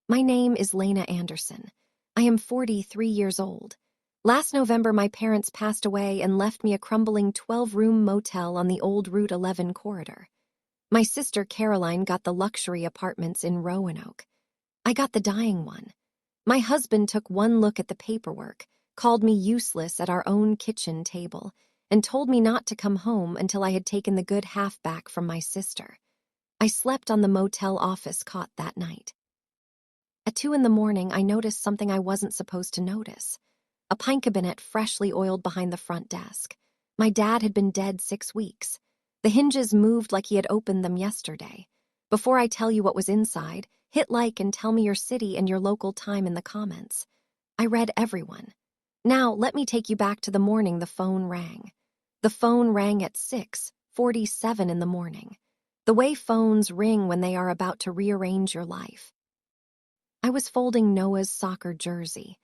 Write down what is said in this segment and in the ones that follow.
My name is Lena Anderson. I am 43 years old. Last November, my parents passed away and left me a crumbling 12-room motel on the old Route 11 corridor. My sister Caroline got the luxury apartments in Roanoke. I got the dying one. My husband took one look at the paperwork, called me useless at our own kitchen table, and told me not to come home until I had taken the good half back from my sister. I slept on the motel office cot that night. At 2 in the morning, I noticed something I wasn't supposed to notice. A pine cabinet freshly oiled behind the front desk. My dad had been dead 6 weeks. The hinges moved like he had opened them yesterday. Before I tell you what was inside, hit like and tell me your city and your local time in the comments. I read everyone. Now, let me take you back to the morning the phone rang. The phone rang at 6:47 in the morning. The way phones ring when they are about to rearrange your life. I was folding Noah's soccer jersey.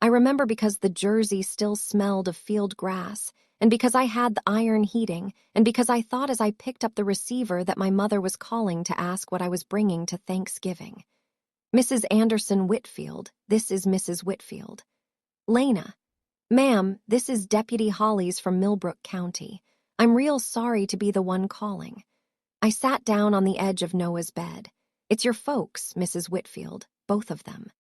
I remember because the jersey still smelled of field grass, and because I had the iron heating, and because I thought as I picked up the receiver that my mother was calling to ask what I was bringing to Thanksgiving. Mrs. Anderson Whitfield, this is Mrs. Whitfield. Lena. Ma'am, this is Deputy Hollies from Millbrook County. I'm real sorry to be the one calling. I sat down on the edge of Noah's bed. It's your folks, Mrs. Whitfield, both of them.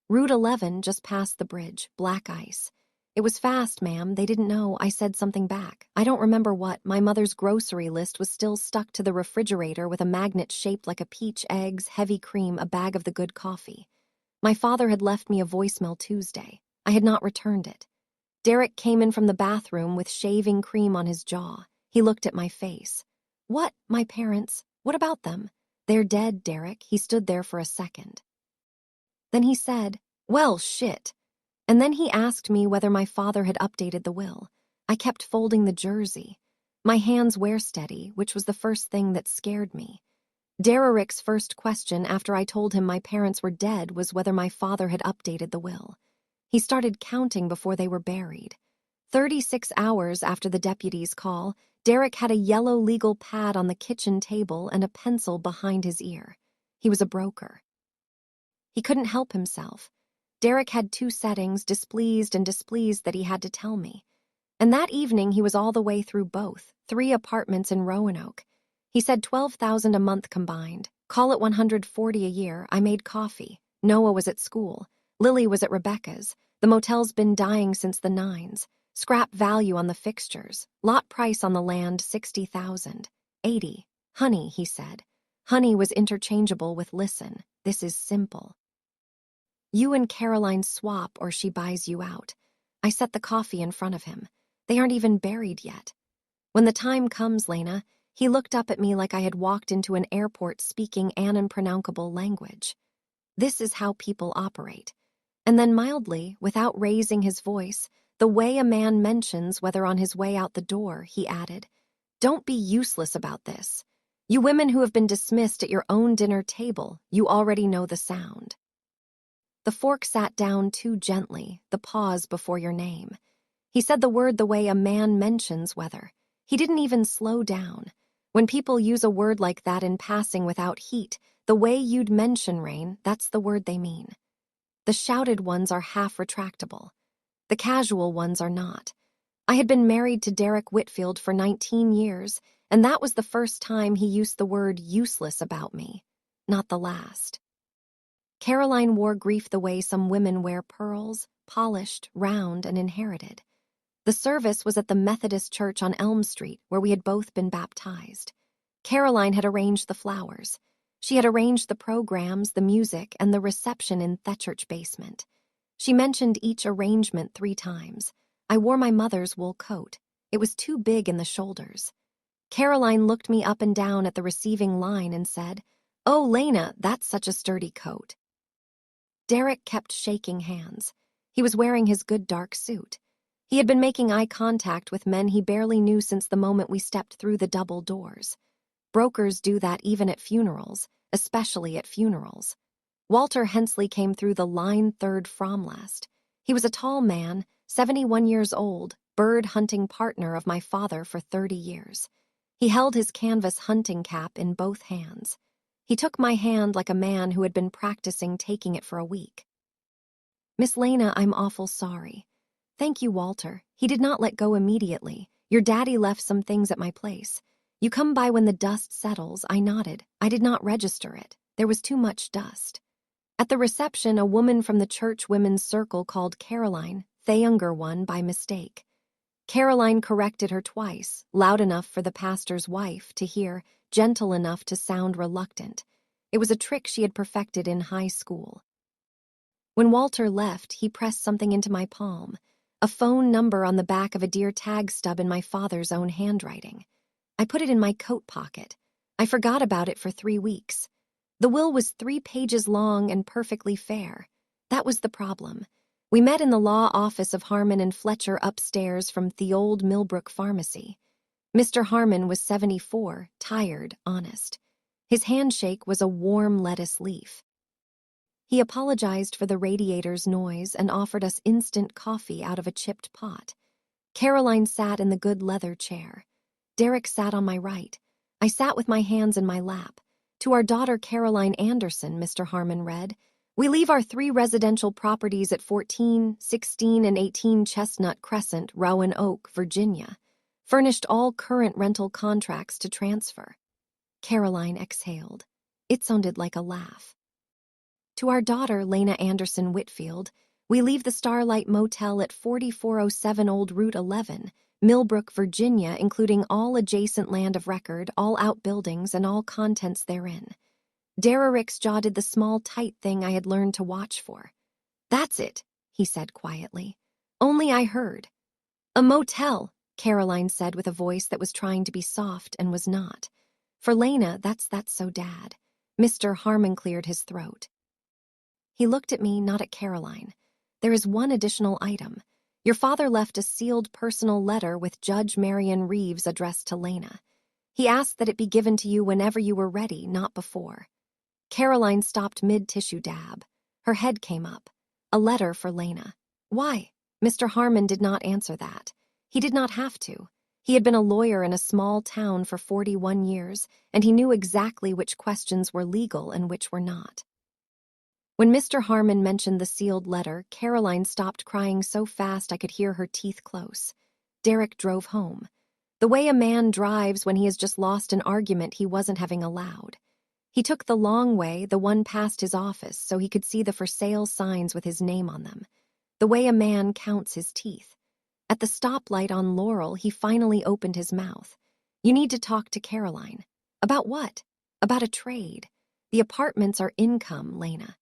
Route 11 just past the bridge, black ice. It was fast, ma'am. They didn't know. I said something back. I don't remember what. My mother's grocery list was still stuck to the refrigerator with a magnet shaped like a peach, eggs, heavy cream, a bag of the good coffee. My father had left me a voicemail Tuesday. I had not returned it. Derek came in from the bathroom with shaving cream on his jaw. He looked at my face. What? My parents? What about them? They're dead, Derek. He stood there for a second. Then he said, well, shit. And then he asked me whether my father had updated the will. I kept folding the jersey. My hands were steady, which was the first thing that scared me. Derek's first question after I told him my parents were dead was whether my father had updated the will. He started counting before they were buried. 36 hours after the deputy's call, Derek had a yellow legal pad on the kitchen table and a pencil behind his ear. He was a broker. He couldn't help himself. Derek had 2 settings, displeased and displeased that he had to tell me. And that evening he was all the way through both, 3 apartments in Roanoke. He said $12,000 a month combined. Call it $140 a year. I made coffee. Noah was at school. Lily was at Rebecca's. The motel's been dying since the 90s. Scrap value on the fixtures. Lot price on the land, $60,000. 80. Honey, he said. Honey was interchangeable with listen. This is simple. You and Caroline swap or she buys you out. I set the coffee in front of him. They aren't even buried yet. When the time comes, Lena, he looked up at me like I had walked into an airport speaking an unpronounceable language. This is how people operate. And then mildly, without raising his voice, the way a man mentions whether on his way out the door, he added, don't be useless about this. You women who have been dismissed at your own dinner table, you already know the sound. The fork sat down too gently, the pause before your name. He said the word the way a man mentions weather. He didn't even slow down. When people use a word like that in passing without heat, the way you'd mention rain, that's the word they mean. The shouted ones are half retractable. The casual ones are not. I had been married to Derek Whitfield for 19 years, and that was the first time he used the word useless about me, not the last. Caroline wore grief the way some women wear pearls, polished, round, and inherited. The service was at the Methodist Church on Elm Street, where we had both been baptized. Caroline had arranged the flowers. She had arranged the programs, the music, and the reception in the church basement. She mentioned each arrangement 3 times. I wore my mother's wool coat. It was too big in the shoulders. Caroline looked me up and down at the receiving line and said, oh, Lena, that's such a sturdy coat. Derek kept shaking hands. He was wearing his good dark suit. He had been making eye contact with men he barely knew since the moment we stepped through the double doors. Brokers do that even at funerals, especially at funerals. Walter Hensley came through the line 3rd from last. He was a tall man, 71 years old, bird-hunting partner of my father for 30 years. He held his canvas hunting cap in both hands. He took my hand like a man who had been practicing taking it for a week. "Miss Lena, I'm awful sorry." "Thank you, Walter." He did not let go immediately. "Your daddy left some things at my place. You come by when the dust settles." I nodded. I did not register it. There was too much dust. At the reception, a woman from the church women's circle called Caroline, the younger one, by mistake. Caroline corrected her twice, loud enough for the pastor's wife to hear, gentle enough to sound reluctant. It was a trick she had perfected in high school. When Walter left, he pressed something into my palm, a phone number on the back of a deer tag stub in my father's own handwriting. I put it in my coat pocket. I forgot about it for 3 weeks. The will was 3 pages long and perfectly fair. That was the problem. We met in the law office of Harmon and Fletcher upstairs from the old Millbrook Pharmacy. Mr. Harmon was 74, tired, honest. His handshake was a warm lettuce leaf. He apologized for the radiator's noise and offered us instant coffee out of a chipped pot. Caroline sat in the good leather chair. Derek sat on my right. I sat with my hands in my lap. "To our daughter Caroline Anderson," Mr. Harmon read. "We leave our 3 residential properties at 14, 16, and 18 Chestnut Crescent, Roanoke, Virginia. Furnished all current rental contracts to transfer." Caroline exhaled. It sounded like a laugh. "To our daughter Lena Anderson Whitfield, we leave the Starlight Motel at 4407 Old Route 11, Millbrook, Virginia, including all adjacent land of record, all outbuildings, and all contents therein." Derek's jaw did the small, tight thing I had learned to watch for. "That's it," he said quietly. "Only I heard." "A motel," Caroline said with a voice that was trying to be soft and was not. "For Lena, that's so Dad." Mr. Harmon cleared his throat. He looked at me, not at Caroline. "There is one additional item. Your father left a sealed personal letter with Judge Marion Reeves addressed to Lena. He asked that it be given to you whenever you were ready, not before." Caroline stopped mid-tissue dab. Her head came up. "A letter for Lena." "Why?" Mr. Harmon did not answer that. He did not have to. He had been a lawyer in a small town for 41 years, and he knew exactly which questions were legal and which were not. When Mr. Harmon mentioned the sealed letter, Caroline stopped crying so fast I could hear her teeth close. Derek drove home. The way a man drives when he has just lost an argument he wasn't having allowed. He took the long way, the one past his office, so he could see the for sale signs with his name on them. The way a man counts his teeth. At the stoplight on Laurel, he finally opened his mouth. "You need to talk to Caroline." "About what?" "About a trade. The apartments are income, Lena.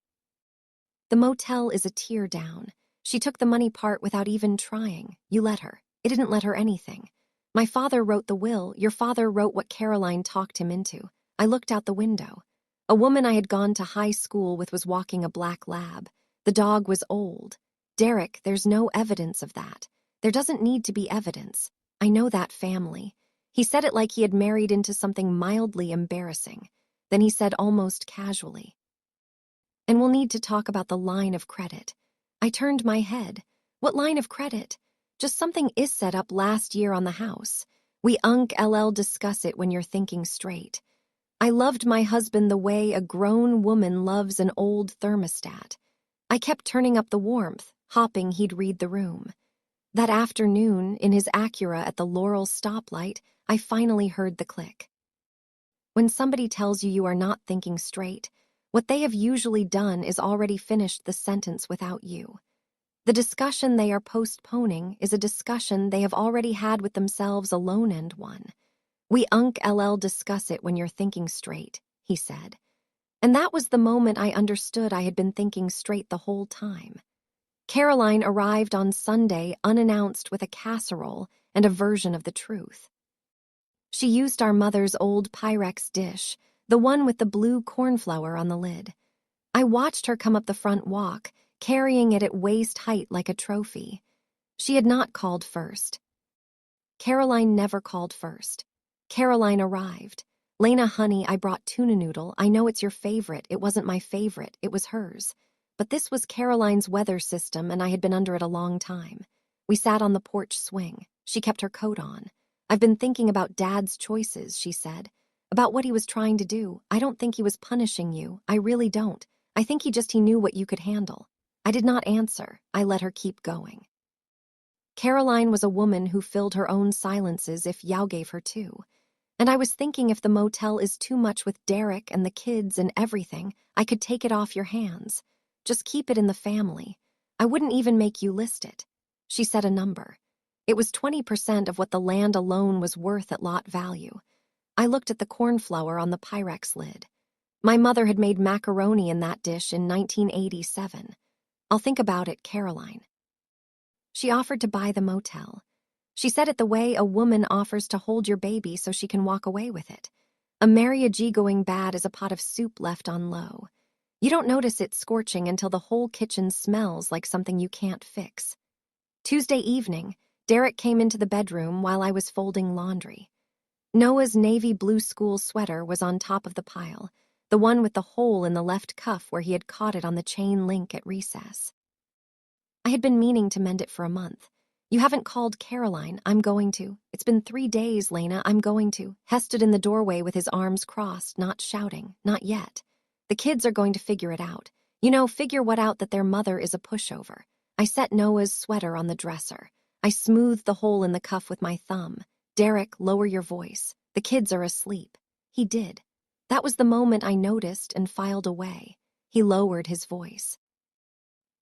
The motel is a tear down. She took the money part without even trying. You let her. It didn't let her anything. My father wrote the will. Your father wrote what Caroline talked him into." I looked out the window. A woman I had gone to high school with was walking a black lab. The dog was old. "Derek, there's no evidence of that. There doesn't need to be evidence. I know that family." He said it like he had married into something mildly embarrassing. Then he said almost casually, "And we'll need to talk about the line of credit." I turned my head. "What line of credit?" "Just something is set up last year on the house. We LL discuss it when you're thinking straight." I loved my husband the way a grown woman loves an old thermostat. I kept turning up the warmth, hoping he'd read the room. That afternoon, in his Acura at the Laurel stoplight, I finally heard the click. When somebody tells you you are not thinking straight, what they have usually done is already finished the sentence without you. The discussion they are postponing is a discussion they have already had with themselves alone and one. "We LL discuss it when you're thinking straight," he said. And that was the moment I understood I had been thinking straight the whole time. Caroline arrived on Sunday unannounced with a casserole and a version of the truth. She used our mother's old Pyrex dish, the one with the blue cornflower on the lid. I watched her come up the front walk, carrying it at waist height like a trophy. She had not called first. Caroline never called first. Caroline arrived. "Lena, honey, I brought tuna noodle. I know it's your favorite. It wasn't my favorite. It was hers. But this was Caroline's weather system, and I had been under it a long time." We sat on the porch swing. She kept her coat on. "I've been thinking about Dad's choices," she said. About what he was trying to do. I don't think he was punishing you. I really don't. I think he knew what you could handle. I did not answer. I let her keep going. Caroline was a woman who filled her own silences if Yao gave her two. And I was thinking, if the motel is too much with Derek and the kids and everything, I could take it off your hands. Just keep it in the family. I wouldn't even make you list it. She said a number. It was 20% of what the land alone was worth at lot value. I looked at the cornflour on the Pyrex lid. My mother had made macaroni in that dish in 1987. I'll think about it, Caroline. She offered to buy the motel. She said it the way a woman offers to hold your baby so she can walk away with it. A marriage going bad is a pot of soup left on low. You don't notice it scorching until the whole kitchen smells like something you can't fix. Tuesday evening, Derek came into the bedroom while I was folding laundry. Noah's navy blue school sweater was on top of the pile, the one with the hole in the left cuff where he had caught it on the chain link at recess. I had been meaning to mend it for a month. You haven't called Caroline. I'm going to. It's been 3 days, Lena. I'm going to. Hess stood in the doorway with his arms crossed, not shouting. Not yet. The kids are going to figure it out. Figure what out that their mother is a pushover. I set Noah's sweater on the dresser. I smoothed the hole in the cuff with my thumb. Derek, lower your voice. The kids are asleep. He did. That was the moment I noticed and filed away. He lowered his voice.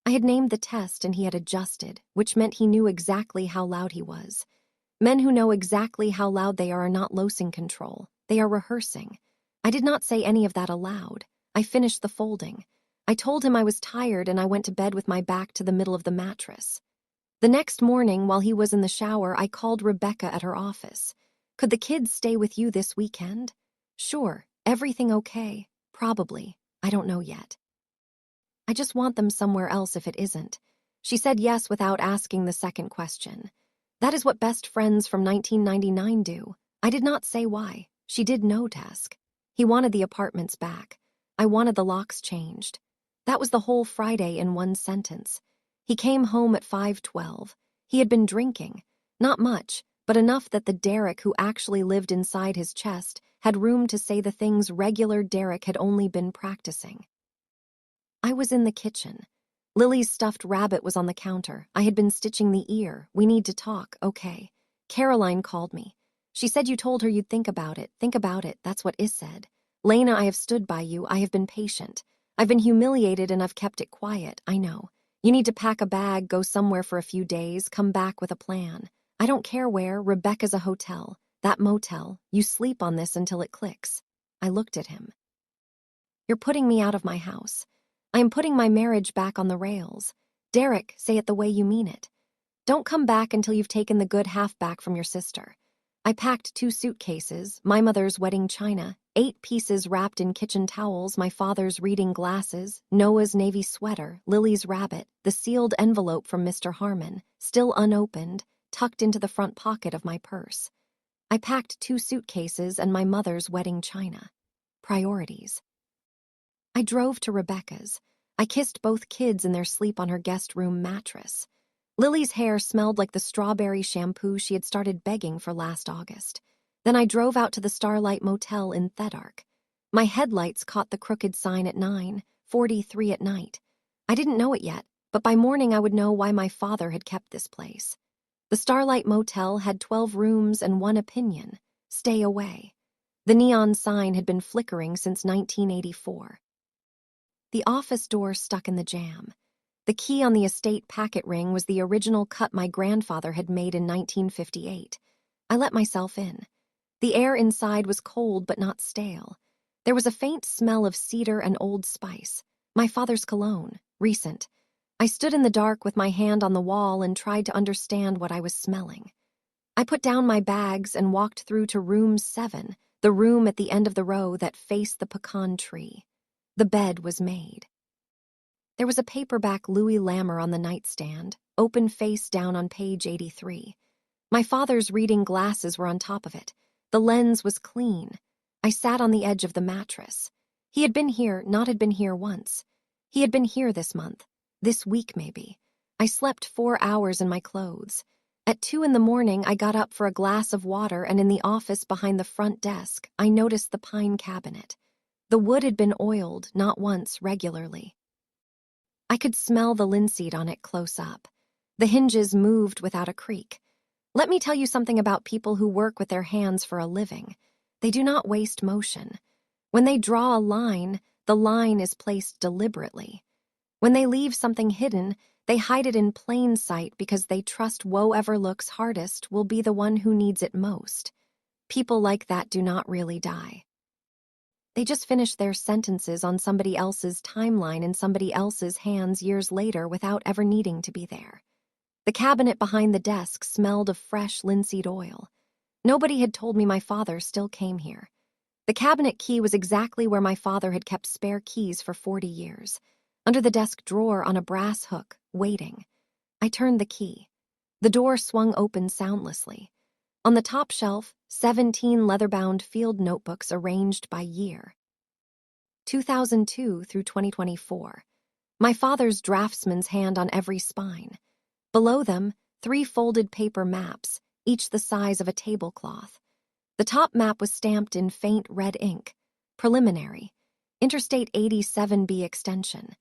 I had named the test and he had adjusted, which meant he knew exactly how loud he was. Men who know exactly how loud they are not losing control. They are rehearsing. I did not say any of that aloud. I finished the folding. I told him I was tired and I went to bed with my back to the middle of the mattress. The next morning, while he was in the shower, I called Rebecca at her office. Could the kids stay with you this weekend? Sure. Everything okay? Probably. I don't know yet. I just want them somewhere else if it isn't. She said yes without asking the second question. That is what best friends from 1999 do. I did not say why. She did no task. He wanted the apartments back. I wanted the locks changed. That was the whole Friday in one sentence. He came home at 5:12. He had been drinking. Not much, but enough that the Derek who actually lived inside his chest had room to say the things regular Derek had only been practicing. I was in the kitchen. Lily's stuffed rabbit was on the counter. I had been stitching the ear. We need to talk, okay. Caroline called me. She said you told her you'd think about it. Think about it, that's what Is said. Lena, I have stood by you. I have been patient. I've been humiliated and I've kept it quiet, I know. You need to pack a bag, go somewhere for a few days, come back with a plan. I don't care where, Rebecca's a hotel. That motel, you sleep on this until it clicks. I looked at him. You're putting me out of my house. I am putting my marriage back on the rails. Derek, say it the way you mean it. Don't come back until you've taken the good half back from your sister. I packed 2 suitcases, my mother's wedding china, 8 pieces wrapped in kitchen towels, my father's reading glasses, Noah's navy sweater, Lily's rabbit, the sealed envelope from Mr. Harmon, still unopened, tucked into the front pocket of my purse. I packed 2 suitcases and my mother's wedding china. Priorities. I drove to Rebecca's. I kissed both kids in their sleep on her guest room mattress. Lily's hair smelled like the strawberry shampoo she had started begging for last August. Then I drove out to the Starlight Motel in Thedark. My headlights caught the crooked sign at 9:43 at night. I didn't know it yet, but by morning I would know why my father had kept this place. The Starlight Motel had 12 rooms and one opinion: stay away. The neon sign had been flickering since 1984. The office door stuck in the jamb. The key on the estate packet ring was the original cut my grandfather had made in 1958. I let myself in. The air inside was cold but not stale. There was a faint smell of cedar and Old Spice. My father's cologne, recent. I stood in the dark with my hand on the wall and tried to understand what I was smelling. I put down my bags and walked through to room 7, the room at the end of the row that faced the pecan tree. The bed was made. There was a paperback Louis Lammer on the nightstand, open face down on page 83. My father's reading glasses were on top of it. The lens was clean. I sat on the edge of the mattress. He had been here, not had been here once. He had been here this month, this week maybe. I slept 4 hours in my clothes. At 2 in the morning, I got up for a glass of water, and in the office behind the front desk, I noticed the pine cabinet. The wood had been oiled, not once, regularly. I could smell the linseed on it close up. The hinges moved without a creak. Let me tell you something about people who work with their hands for a living. They do not waste motion. When they draw a line, the line is placed deliberately. When they leave something hidden, they hide it in plain sight because they trust whoever looks hardest will be the one who needs it most. People like that do not really die. They just finish their sentences on somebody else's timeline in somebody else's hands years later without ever needing to be there. The cabinet behind the desk smelled of fresh linseed oil. Nobody had told me my father still came here. The cabinet key was exactly where my father had kept spare keys for 40 years, under the desk drawer on a brass hook, waiting. I turned the key. The door swung open soundlessly. On the top shelf, 17 leather-bound field notebooks arranged by year. 2002 through 2024. My father's draftsman's hand on every spine. Below them, 3 folded paper maps, each the size of a tablecloth. The top map was stamped in faint red ink. Preliminary. Interstate 87B extension.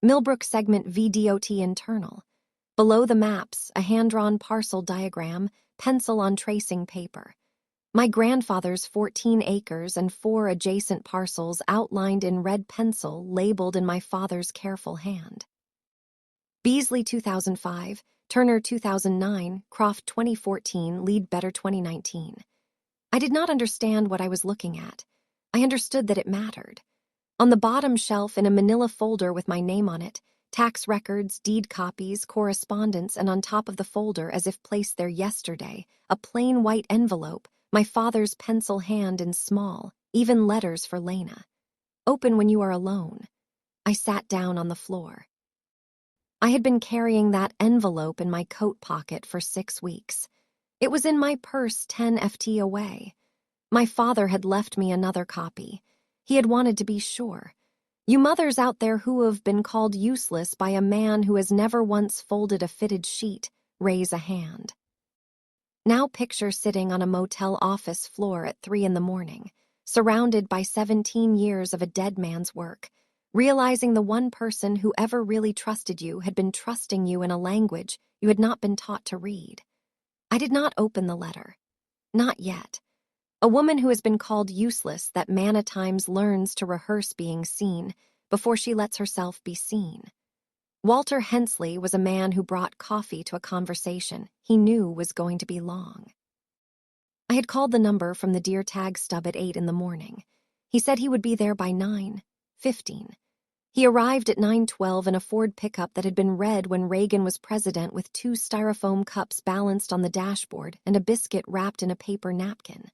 Millbrook segment VDOT internal. Below the maps, a hand-drawn parcel diagram, pencil on tracing paper. My grandfather's 14 acres and 4 adjacent parcels outlined in red pencil, labeled in my father's careful hand. Beasley 2005, Turner 2009, Croft 2014, Leadbetter 2019. I did not understand what I was looking at. I understood that it mattered. On the bottom shelf in a manila folder with my name on it, tax records, deed copies, correspondence, and on top of the folder, as if placed there yesterday, a plain white envelope, my father's pencil hand in small, even letters for Lena. Open when you are alone. I sat down on the floor. I had been carrying that envelope in my coat pocket for 6 weeks. It was in my purse 10 FT away. My father had left me another copy. He had wanted to be sure. You mothers out there who have been called useless by a man who has never once folded a fitted sheet, raise a hand. Now picture sitting on a motel office floor at 3 in the morning, surrounded by 17 years of a dead man's work, realizing the one person who ever really trusted you had been trusting you in a language you had not been taught to read. I did not open the letter. Not yet. A woman who has been called useless that man at times learns to rehearse being seen before she lets herself be seen. Walter Hensley was a man who brought coffee to a conversation he knew was going to be long. I had called the number from the deer tag stub at 8 in the morning. He said he would be there by 9:15. He arrived at 9:12 in a Ford pickup that had been red when Reagan was president, with 2 styrofoam cups balanced on the dashboard and a biscuit wrapped in a paper napkin.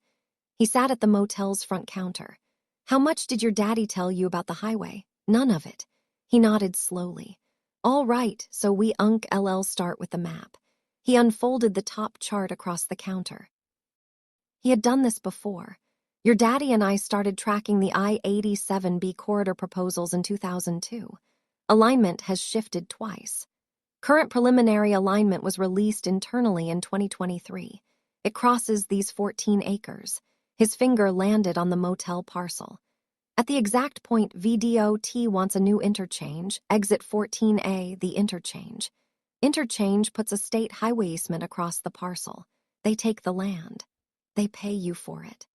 He sat at the motel's front counter. How much did your daddy tell you about the highway? None of it. He nodded slowly. All right, so we LL start with the map. He unfolded the top chart across the counter. He had done this before. Your daddy and I started tracking the I-87B corridor proposals in 2002. Alignment has shifted twice. Current preliminary alignment was released internally in 2023. It crosses these 14 acres. His finger landed on the motel parcel. At the exact point VDOT wants a new interchange, exit 14A, the interchange. Interchange puts a state highway easement across the parcel. They take the land. They pay you for it.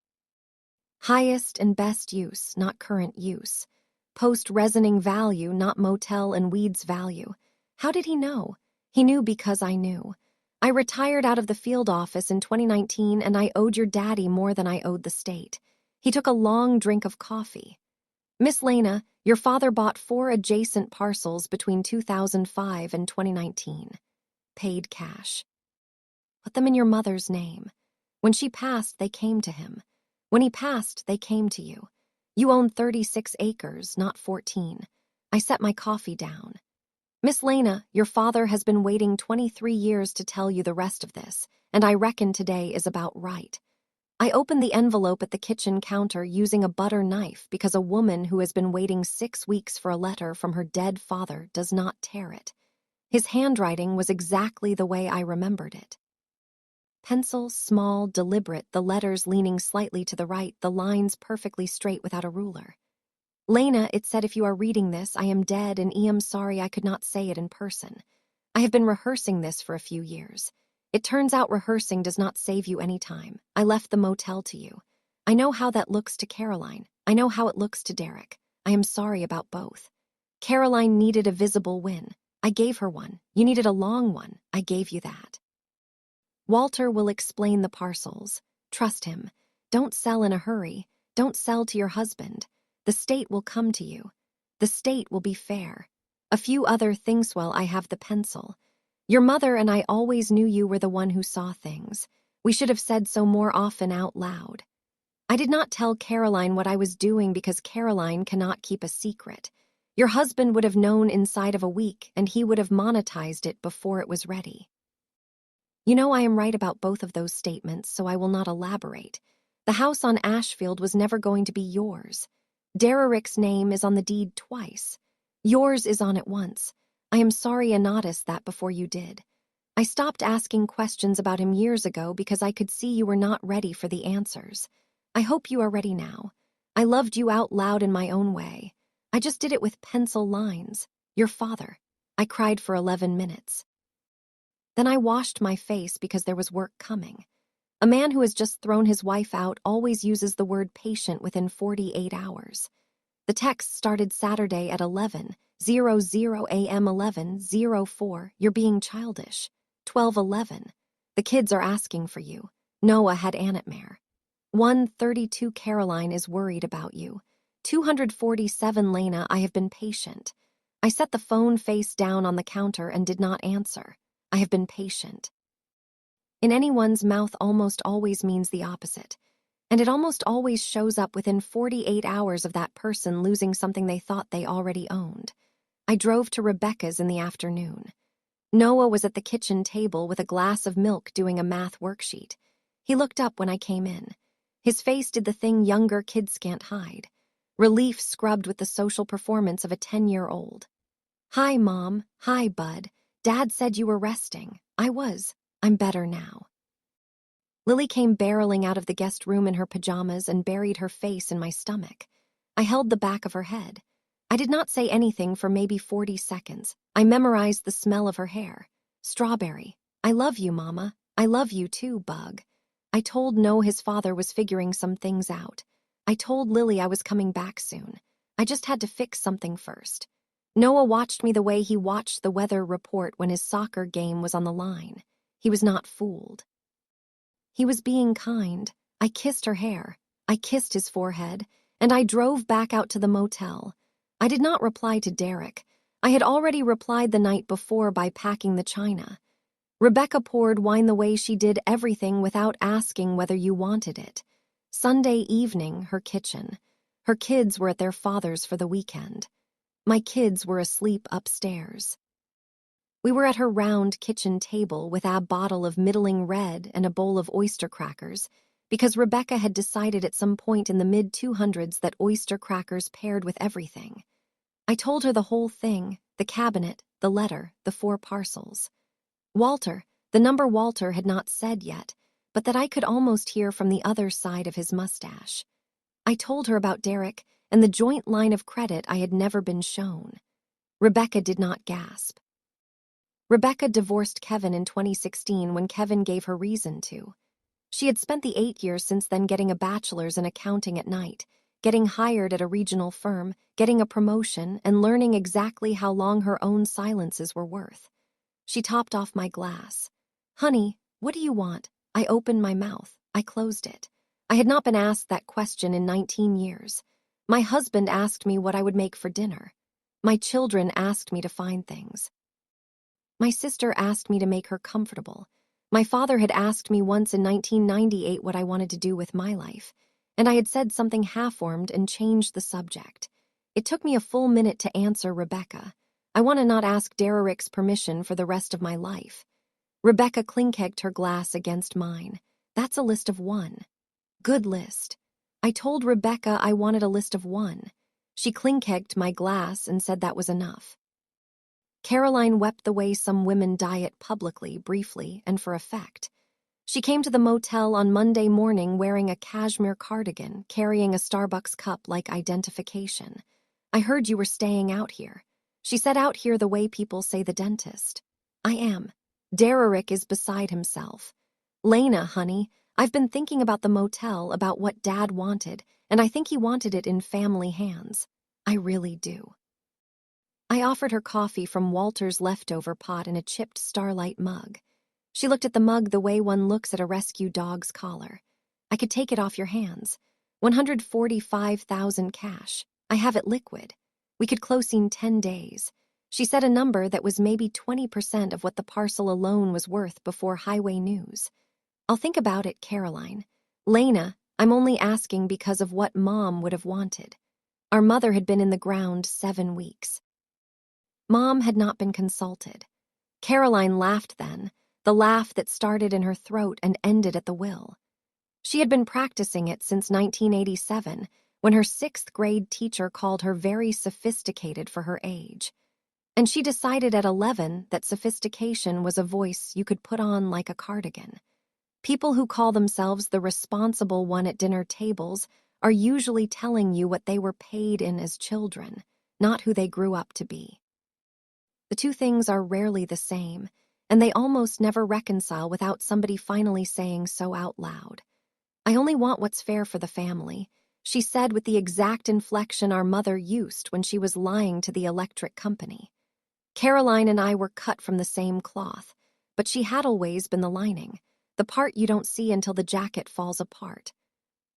Highest and best use, not current use. Post-resoning value, not motel and weeds value. How did he know? He knew because I knew. I retired out of the field office in 2019, and I owed your daddy more than I owed the state. He took a long drink of coffee. Miss Lena, your father bought 4 adjacent parcels between 2005 and 2019. Paid cash. Put them in your mother's name. When she passed, they came to him. When he passed, they came to you. You own 36 acres, not 14. I set my coffee down. Miss Lena, your father has been waiting 23 years to tell you the rest of this, and I reckon today is about right. I opened the envelope at the kitchen counter using a butter knife because a woman who has been waiting 6 weeks for a letter from her dead father does not tear it. His handwriting was exactly the way I remembered it. Pencil, small, deliberate, the letters leaning slightly to the right, the lines perfectly straight without a ruler. Lena, it said, if you are reading this, I am dead and I am sorry I could not say it in person. I have been rehearsing this for a few years. It turns out rehearsing does not save you any time. I left the motel to you. I know how that looks to Caroline. I know how it looks to Derek. I am sorry about both. Caroline needed a visible win. I gave her one. You needed a long one. I gave you that. Walter will explain the parcels. Trust him. Don't sell in a hurry. Don't sell to your husband. The state will come to you. The state will be fair. A few other things while I have the pencil. Your mother and I always knew you were the one who saw things. We should have said so more often out loud. I did not tell Caroline what I was doing because Caroline cannot keep a secret. Your husband would have known inside of a week, and he would have monetized it before it was ready. You know I am right about both of those statements, so I will not elaborate. The house on Ashfield was never going to be yours. Derek's name is on the deed twice. Yours is on it once. I am sorry I noticed that before you did. I stopped asking questions about him years ago because I could see you were not ready for the answers. I hope you are ready now. I loved you out loud in my own way. I just did it with pencil lines. Your father. I cried for 11 minutes. Then I washed my face because there was work coming. A man who has just thrown his wife out always uses the word patient within 48 hours. The text started Saturday at 11:00 a.m. 11:04. You're being childish. 12:11. The kids are asking for you. Noah had Anatmare. 1:32. Caroline is worried about you. 247. Lena, I have been patient. I set the phone face down on the counter and did not answer. I have been patient. In anyone's mouth almost always means the opposite, and it almost always shows up within 48 hours of that person losing something they thought they already owned. I drove to Rebecca's in the afternoon. Noah was at the kitchen table with a glass of milk doing a math worksheet. He looked up when I came in. His face did the thing younger kids can't hide. Relief scrubbed with the social performance of a 10-year-old. Hi, Mom. Hi, Bud. Dad said you were resting. I was. I'm better now. Lily came barreling out of the guest room in her pajamas and buried her face in my stomach. I held the back of her head. I did not say anything for maybe 40 seconds. I memorized the smell of her hair. Strawberry. I love you, Mama. I love you too, Bug. I told Noah his father was figuring some things out. I told Lily I was coming back soon. I just had to fix something first. Noah watched me the way he watched the weather report when his soccer game was on the line. He was not fooled. He was being kind. I kissed her hair. I kissed his forehead, and I drove back out to the motel. I did not reply to Derek. I had already replied the night before by packing the china. Rebecca poured wine the way she did everything without asking whether you wanted it. Sunday evening, her kitchen. Her kids were at their father's for the weekend. My kids were asleep upstairs. We were at her round kitchen table with a bottle of middling red and a bowl of oyster crackers, because Rebecca had decided at some point in the mid-200s that oyster crackers paired with everything. I told her the whole thing, the cabinet, the letter, the 4 parcels. Walter, the number Walter had not said yet, but that I could almost hear from the other side of his mustache. I told her about Derek and the joint line of credit I had never been shown. Rebecca did not gasp. Rebecca divorced Kevin in 2016 when Kevin gave her reason to. She had spent the 8 years since then getting a bachelor's in accounting at night, getting hired at a regional firm, getting a promotion, and learning exactly how long her own silences were worth. She topped off my glass. Honey, what do you want? I opened my mouth. I closed it. I had not been asked that question in 19 years. My husband asked me what I would make for dinner. My children asked me to find things. My sister asked me to make her comfortable. My father had asked me once in 1998 what I wanted to do with my life, and I had said something half-formed and changed the subject. It took me a full minute to answer Rebecca. I want to not ask Derek's permission for the rest of my life. Rebecca clinkegged her glass against mine. That's a list of 1. Good list. I told Rebecca I wanted a list of 1. She clinkegged my glass and said that was enough. Caroline wept the way some women diet publicly, briefly, and for effect. She came to the motel on Monday morning wearing a cashmere cardigan, carrying a Starbucks cup like identification. I heard you were staying out here. She said out here the way people say the dentist. I am. Derrick is beside himself. Lena, honey, I've been thinking about the motel, about what Dad wanted, and I think he wanted it in family hands. I really do. I offered her coffee from Walter's leftover pot in a chipped Starlight mug. She looked at the mug the way one looks at a rescue dog's collar. I could take it off your hands. 145,000 cash. I have it liquid. We could close in 10 days. She said a number that was maybe 20% of what the parcel alone was worth before highway news. I'll think about it, Caroline. Lena, I'm only asking because of what Mom would have wanted. Our mother had been in the ground 7 weeks. Mom had not been consulted. Caroline laughed then, the laugh that started in her throat and ended at the will. She had been practicing it since 1987, when her 6th grade teacher called her very sophisticated for her age. And she decided at 11 that sophistication was a voice you could put on like a cardigan. People who call themselves the responsible one at dinner tables are usually telling you what they were paid in as children, not who they grew up to be. The two things are rarely the same, and they almost never reconcile without somebody finally saying so out loud. I only want what's fair for the family, she said with the exact inflection our mother used when she was lying to the electric company. Caroline and I were cut from the same cloth, but she had always been the lining, the part you don't see until the jacket falls apart.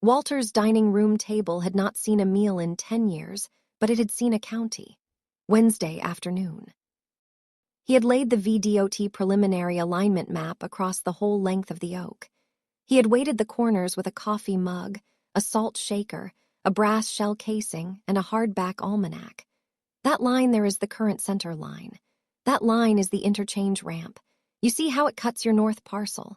Walter's dining room table had not seen a meal in 10 years, but it had seen a county. Wednesday afternoon. He had laid the VDOT preliminary alignment map across the whole length of the oak. He had weighted the corners with a coffee mug, a salt shaker, a brass shell casing, and a hardback almanac. That line there is the current center line. That line is the interchange ramp. You see how it cuts your north parcel?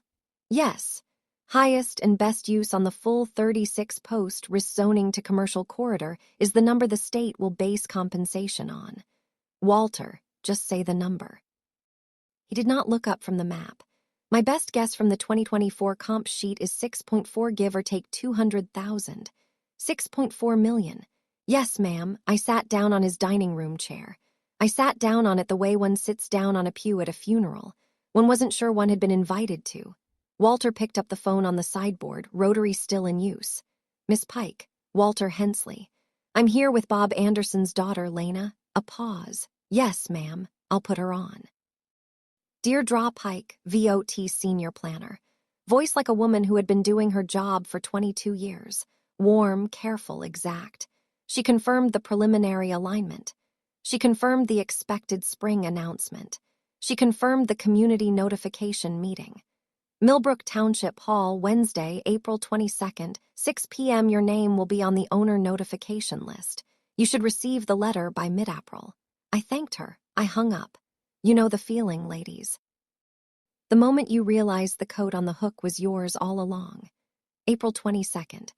Yes. Highest and best use on the full 36 post risk zoning to commercial corridor is the number the state will base compensation on. Walter, just say the number. He did not look up from the map. My best guess from the 2024 comp sheet is 6.4 give or take 200,000. 6.4 million. Yes, ma'am, I sat down on his dining room chair. I sat down on it the way one sits down on a pew at a funeral. One wasn't sure one had been invited to. Walter picked up the phone on the sideboard, rotary still in use. Miss Pike, Walter Hensley. I'm here with Bob Anderson's daughter, Lena. A pause. Yes, ma'am, I'll put her on. Deirdre Pike, VOT senior planner. Voice like a woman who had been doing her job for 22 years. Warm, careful, exact. She confirmed the preliminary alignment. She confirmed the expected spring announcement. She confirmed the community notification meeting. Millbrook Township Hall, Wednesday, April 22nd, 6 p.m. Your name will be on the owner notification list. You should receive the letter by mid-April. I thanked her. I hung up. You know the feeling, ladies. The moment you realized the coat on the hook was yours all along. April 22nd.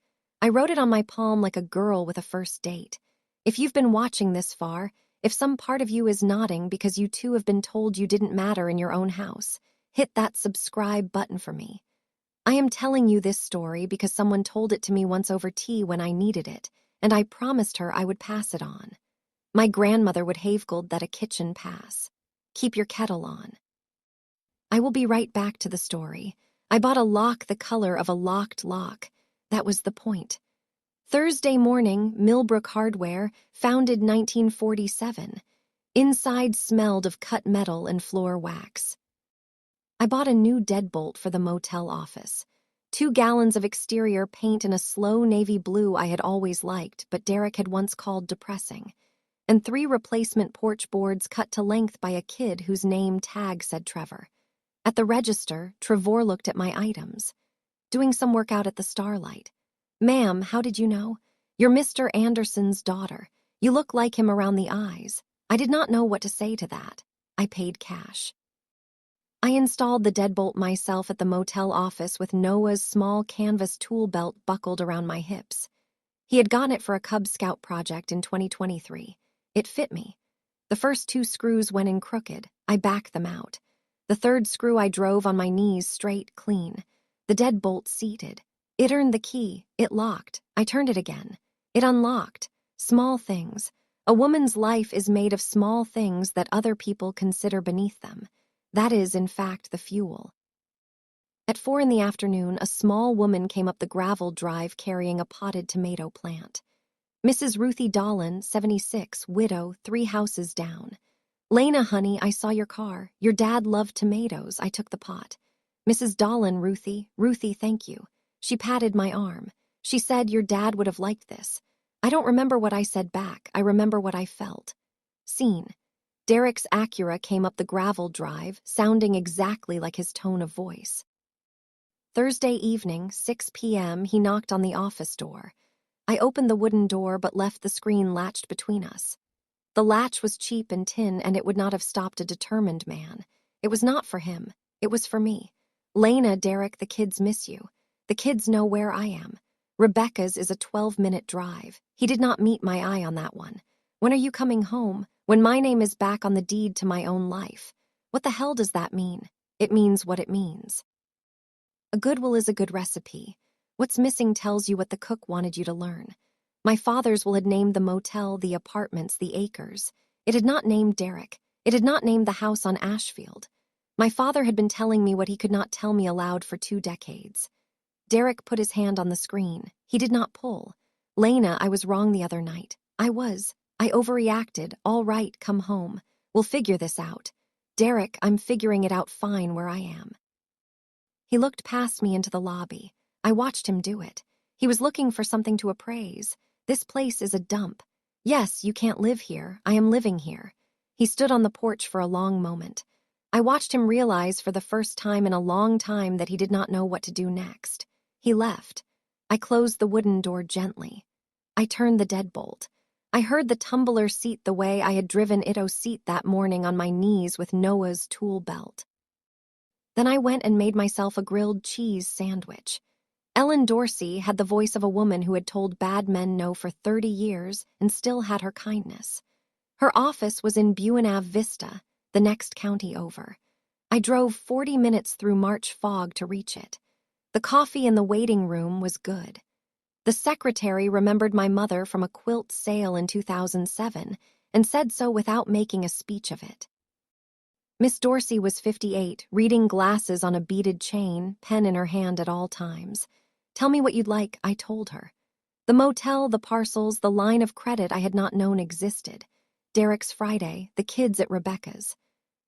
I wrote it on my palm like a girl with a first date. If you've been watching this far, if some part of you is nodding because you too have been told you didn't matter in your own house, hit that subscribe button for me. I am telling you this story because someone told it to me once over tea when I needed it, and I promised her I would pass it on. My grandmother would have called that a kitchen pass. Keep your kettle on. I will be right back to the story. I bought a lock the color of a locked lock. That was the point. Thursday morning, Millbrook Hardware, founded 1947. Inside smelled of cut metal and floor wax. I bought a new deadbolt for the motel office. 2 gallons of exterior paint in a slow navy blue I had always liked, but Derek had once called depressing. And 3 replacement porch boards cut to length by a kid whose name tag said Trevor. At the register, Trevor looked at my items. Doing some work out at the Starlight. Ma'am, how did you know? You're Mr. Anderson's daughter. You look like him around the eyes. I did not know what to say to that. I paid cash. I installed the deadbolt myself at the motel office with Noah's small canvas tool belt buckled around my hips. He had gotten it for a Cub Scout project in 2023. It fit me. The first 2 screws went in crooked. I backed them out. The 3rd screw I drove on my knees straight, clean. The deadbolt seated. It earned the key. It locked. I turned it again. It unlocked. Small things. A woman's life is made of small things that other people consider beneath them. That is, in fact, the fuel. At 4 in the afternoon, a small woman came up the gravel drive carrying a potted tomato plant. Mrs. Ruthie Dolan, 76, widow, 3 houses down. Lena, honey, I saw your car. Your dad loved tomatoes. I took the pot. Mrs. Dolan, Ruthie, thank you. She patted my arm. She said your dad would have liked this. I don't remember what I said back. I remember what I felt. Scene. Derek's Acura came up the gravel drive, sounding exactly like his tone of voice. Thursday evening, 6 p.m., he knocked on the office door. I opened the wooden door but left the screen latched between us. The latch was cheap and tin, and it would not have stopped a determined man. It was not for him. It was for me. Lena, Derek, the kids miss you. The kids know where I am. Rebecca's is a 12-minute drive. He did not meet my eye on that one. When are you coming home? When my name is back on the deed to my own life. What the hell does that mean? It means what it means. A good will is a good recipe. What's missing tells you what the cook wanted you to learn. My father's will had named the motel, the apartments, the acres. It had not named Derek. It had not named the house on Ashfield. My father had been telling me what he could not tell me aloud for 2 decades. Derek put his hand on the screen. He did not pull. Lena, I was wrong the other night. I overreacted. All right, come home. We'll figure this out. Derek, I'm figuring it out fine where I am. He looked past me into the lobby. I watched him do it. He was looking for something to appraise. This place is a dump. Yes, you can't live here. I am living here. He stood on the porch for a long moment. I watched him realize for the first time in a long time that he did not know what to do next. He left. I closed the wooden door gently. I turned the deadbolt. I heard the tumbler seat the way I had driven Ito's seat that morning on my knees with Noah's tool belt. Then I went and made myself a grilled cheese sandwich. Ellen Dorsey had the voice of a woman who had told bad men no for 30 years and still had her kindness. Her office was in Buenav Vista, the next county over. I drove 40 minutes through March fog to reach it. The coffee in the waiting room was good. The secretary remembered my mother from a quilt sale in 2007 and said so without making a speech of it. Miss Dorsey was 58, reading glasses on a beaded chain, pen in her hand at all times. Tell me what you'd like, I told her. The motel, the parcels, the line of credit I had not known existed. Derek's Friday, the kids at Rebecca's.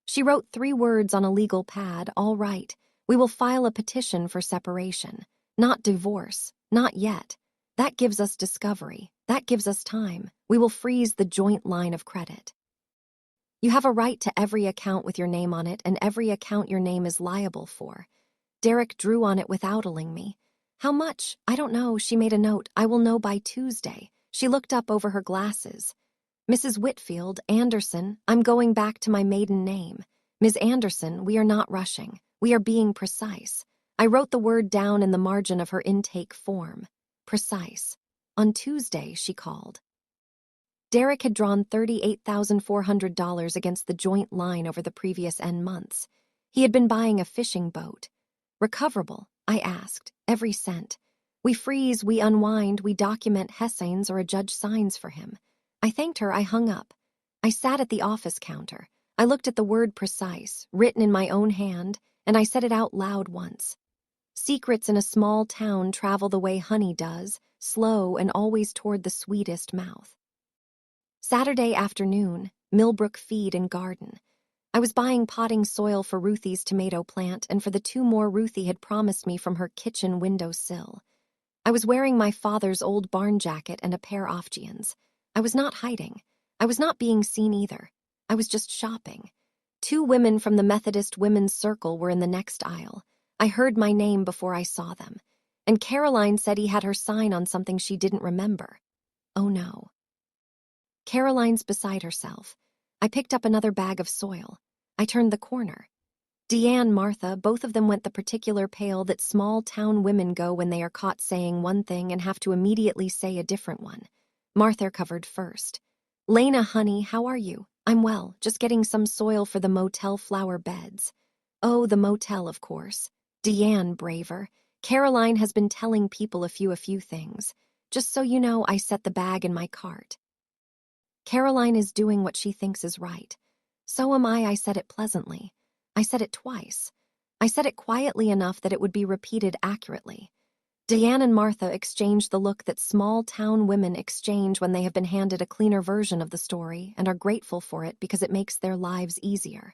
She wrote 3 words on a legal pad, all right. We will file a petition for separation. Not divorce, not yet. That gives us discovery. That gives us time. We will freeze the joint line of credit. You have a right to every account with your name on it and every account your name is liable for. Derek drew on it without-ing me. How much? I don't know. She made a note. I will know by Tuesday. She looked up over her glasses. Mrs. Whitfield, Anderson, I'm going back to my maiden name. Ms. Anderson, we are not rushing. We are being precise. I wrote the word down in the margin of her intake form. Precise. On Tuesday, she called. Derek had drawn $38,400 against the joint line over the previous N months. He had been buying a fishing boat. Recoverable, I asked, every cent. We freeze, we unwind, we document Hesseins or a judge signs for him. I thanked her, I hung up. I sat at the office counter. I looked at the word precise, written in my own hand, and I said it out loud once. Secrets in a small town travel the way honey does, slow and always toward the sweetest mouth. Saturday afternoon, Millbrook Feed and Garden. I was buying potting soil for Ruthie's tomato plant and for the 2 more Ruthie had promised me from her kitchen window sill. I was wearing my father's old barn jacket and a pair of jeans. I was not hiding. I was not being seen either. I was just shopping. 2 women from the Methodist Women's Circle were in the next aisle. I heard my name before I saw them. And Caroline said he had her sign on something she didn't remember. Oh no. Caroline's beside herself. I picked up another bag of soil. I turned the corner. Deanne, Martha, both of them went the particular pail that small town women go when they are caught saying one thing and have to immediately say a different one. Martha covered first. Lena, honey, how are you? I'm well, just getting some soil for the motel flower beds. Oh, the motel, of course. Deanne, braver. Caroline has been telling people a few things. Just so you know, I set the bag in my cart. Caroline is doing what she thinks is right. So am I said it pleasantly. I said it twice. I said it quietly enough that it would be repeated accurately. Diane and Martha exchanged the look that small-town women exchange when they have been handed a cleaner version of the story and are grateful for it because it makes their lives easier.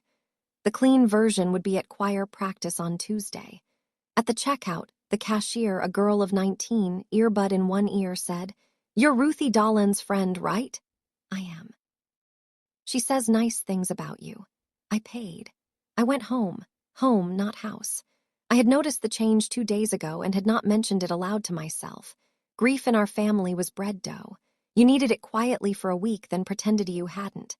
The clean version would be at choir practice on Tuesday. At the checkout, the cashier, a girl of 19, earbud in one ear, said, "You're Ruthie Dolan's friend, right?" "I am." "She says nice things about you." I paid. I went home. Home, not house. I had noticed the change 2 days ago and had not mentioned it aloud to myself. Grief in our family was bread dough. You kneaded it quietly for a week, then pretended you hadn't.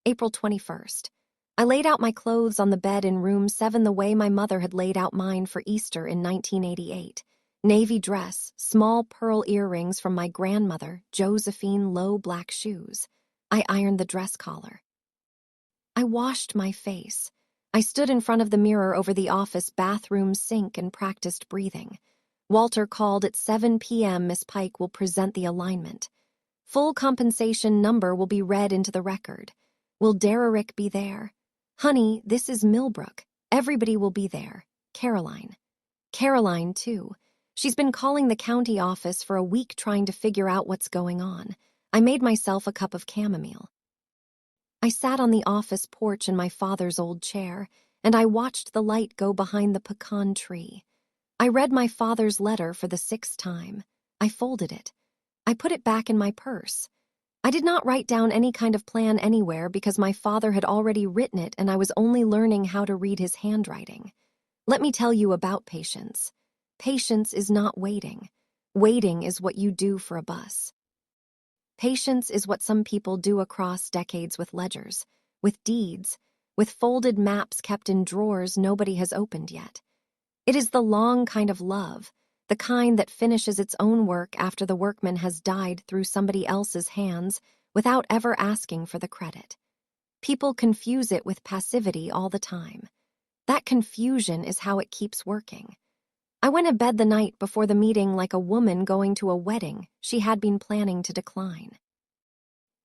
April 21st. I laid out my clothes on the bed in room 7 the way my mother had laid out mine for Easter in 1988. Navy dress, small pearl earrings from my grandmother, Josephine, low black shoes. I ironed the dress collar. I washed my face. I stood in front of the mirror over the office bathroom sink and practiced breathing. Walter called at 7 p.m. Miss Pike will present the alignment. Full compensation number will be read into the record. Will Derrick be there? Honey, this is Millbrook. Everybody will be there. Caroline. Caroline, too. She's been calling the county office for a week trying to figure out what's going on. I made myself a cup of chamomile. I sat on the office porch in my father's old chair, and I watched the light go behind the pecan tree. I read my father's letter for the 6th time. I folded it. I put it back in my purse. I did not write down any kind of plan anywhere because my father had already written it and I was only learning how to read his handwriting. Let me tell you about patience. Patience is not waiting. Waiting is what you do for a bus. Patience is what some people do across decades with ledgers, with deeds, with folded maps kept in drawers nobody has opened yet. It is the long kind of love, the kind that finishes its own work after the workman has died through somebody else's hands without ever asking for the credit. People confuse it with passivity all the time. That confusion is how it keeps working. I went to bed the night before the meeting like a woman going to a wedding she had been planning to decline.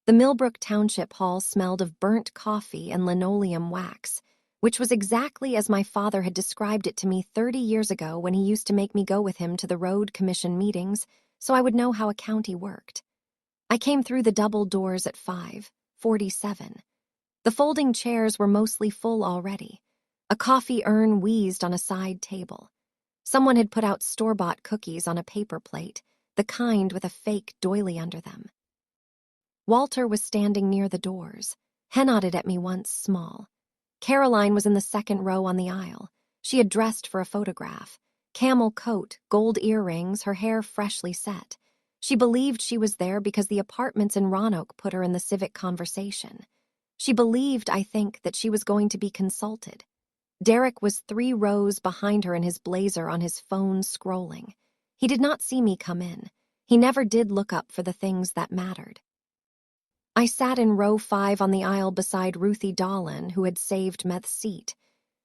The Millbrook Township Hall smelled of burnt coffee and linoleum wax, which was exactly as my father had described it to me 30 years ago when he used to make me go with him to the road commission meetings so I would know how a county worked. I came through the double doors at 5:47. The folding chairs were mostly full already. A coffee urn wheezed on a side table. Someone had put out store-bought cookies on a paper plate, the kind with a fake doily under them. Walter was standing near the doors. He nodded at me once, small. Caroline was in the second row on the aisle. She had dressed for a photograph. Camel coat, gold earrings, her hair freshly set. She believed she was there because the apartments in Roanoke put her in the civic conversation. She believed, I think, that she was going to be consulted. Derrick was 3 rows behind her in his blazer on his phone scrolling. He did not see me come in. He never did look up for the things that mattered. I sat in row 5 on the aisle beside Ruthie Dolan, who had saved Meth's seat.